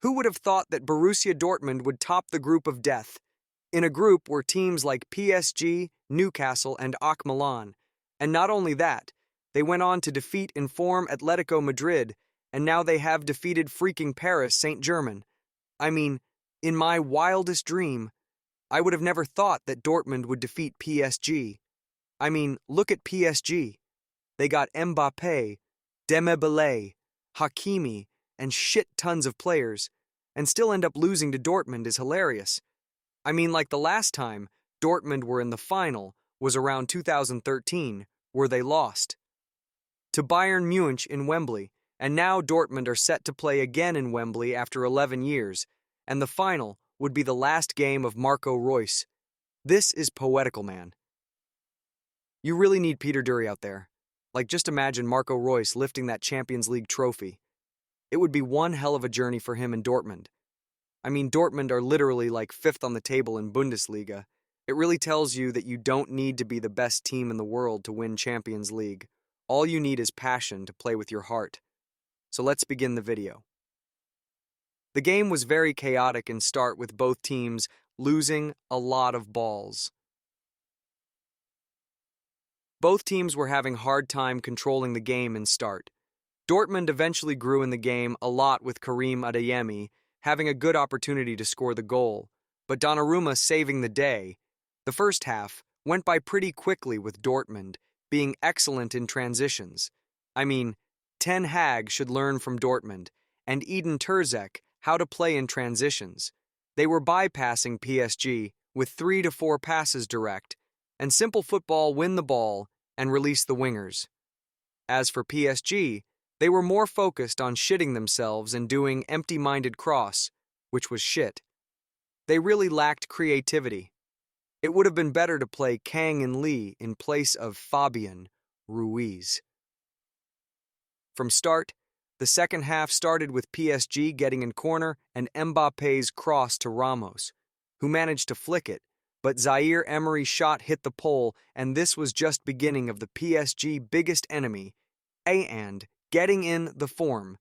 Who would have thought that Borussia Dortmund would top the group of death? In a group were teams like PSG, Newcastle, and AC Milan. And not only that, they went on to defeat in form Atletico Madrid, and now they have defeated freaking Paris Saint-Germain. I mean, in my wildest dream, I would have never thought that Dortmund would defeat PSG. I mean, look at PSG. They got Mbappe, Dembele, Hakimi, and shit tons of players, and still end up losing to Dortmund is hilarious. I mean, like the last time Dortmund were in the final was around 2013, where they lost to Bayern Munich in Wembley, and now Dortmund are set to play again in Wembley after 11 years, and the final would be the last game of Marco Reus. This is poetical, man. You really need Peter Dury out there. Like, just imagine Marco Reus lifting that Champions League trophy. It would be one hell of a journey for him in Dortmund. I mean, Dortmund are literally like 5th on the table in Bundesliga. It really tells you that you don't need to be the best team in the world to win Champions League. All you need is passion to play with your heart. So let's begin the video. The game was very chaotic in start, with both teams losing a lot of balls. Both teams were having hard time controlling the game in start. Dortmund eventually grew in the game a lot, with Karim Adeyemi having a good opportunity to score the goal, but Donnarumma saving the day. The first half went by pretty quickly, with Dortmund being excellent in transitions. I mean, Ten Hag should learn from Dortmund and Eden Terzek how to play in transitions. They were bypassing PSG with 3 to 4 passes direct, and simple football: win the ball and release the wingers. As for PSG, they were more focused on shitting themselves and doing empty-minded cross, which was shit. They really lacked creativity. It would have been better to play Kang and Lee in place of Fabian Ruiz. From start, the second half started with PSG getting in corner and Mbappe's cross to Ramos, who managed to flick it, but Zaire Emery's shot hit the pole, and this was just beginning of the PSG biggest enemy, and getting in the form.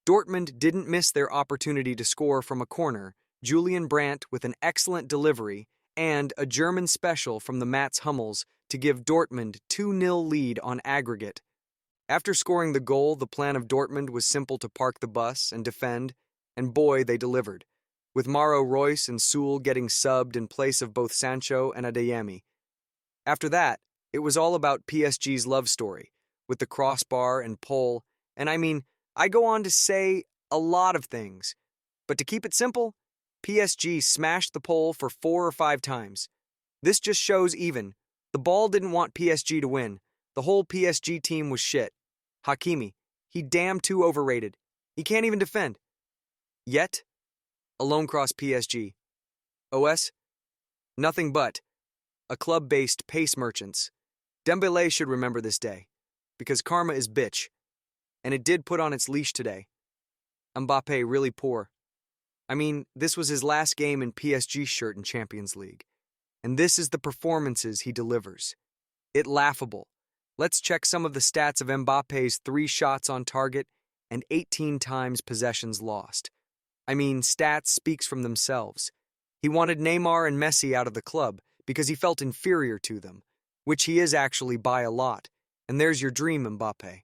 Dortmund didn't miss their opportunity to score from a corner, Julian Brandt with an excellent delivery, and a German special from the Mats Hummels to give Dortmund 2-0 lead on aggregate. After scoring the goal, the plan of Dortmund was simple: to park the bus and defend, and boy, they delivered, with Marco Reus and Sewell getting subbed in place of both Sancho and Adeyemi. After that, it was all about PSG's love story, with the crossbar and pole, and I mean, I go on to say a lot of things, but to keep it simple, PSG smashed the pole for 4 or 5 times. This just shows even. The ball didn't want PSG to win. The whole PSG team was shit. Hakimi, he damn too overrated. He can't even defend. Yet, alone cross PSG. OS? Nothing but a club-based pace merchants. Dembele should remember this day, because karma is bitch, and it did put on its leash today. Mbappe really poor. I mean, this was his last game in PSG shirt in Champions League, and this is the performances he delivers. It laughable. Let's check some of the stats of Mbappe's 3 shots on target and 18 times possessions lost. I mean, stats speaks from themselves. He wanted Neymar and Messi out of the club because he felt inferior to them, which he is actually by a lot, and there's your dream, Mbappe.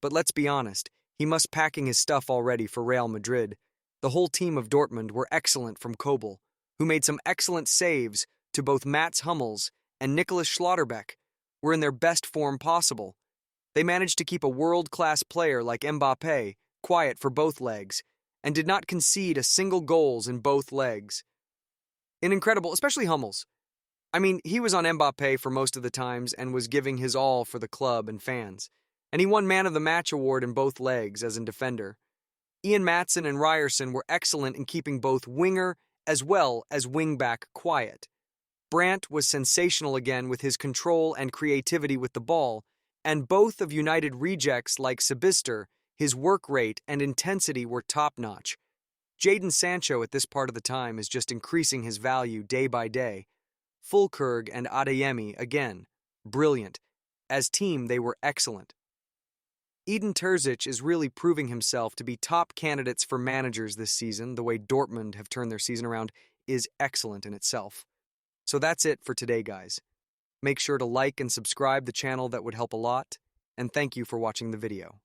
But let's be honest, he must packing his stuff already for Real Madrid. The whole team of Dortmund were excellent, from Kobel, who made some excellent saves, to both Mats Hummels and Nicholas Schlotterbeck, were in their best form possible. They managed to keep a world-class player like Mbappe quiet for both legs, and did not concede a single goals in both legs. Incredible, especially Hummels. I mean, he was on Mbappe for most of the times and was giving his all for the club and fans, and he won Man of the Match award in both legs as in defender. Ian Maatsen and Ryerson were excellent in keeping both winger as well as wingback quiet. Brandt was sensational again with his control and creativity with the ball, and both of United rejects like Sabitzer, his work rate and intensity were top-notch. Jadon Sancho at this part of the time is just increasing his value day by day. Fulkerg and Adeyemi, again, brilliant. As team, they were excellent. Edin Terzic is really proving himself to be top candidates for managers this season. The way Dortmund have turned their season around is excellent in itself. So that's it for today, guys. Make sure to like and subscribe the channel, that would help a lot, and thank you for watching the video.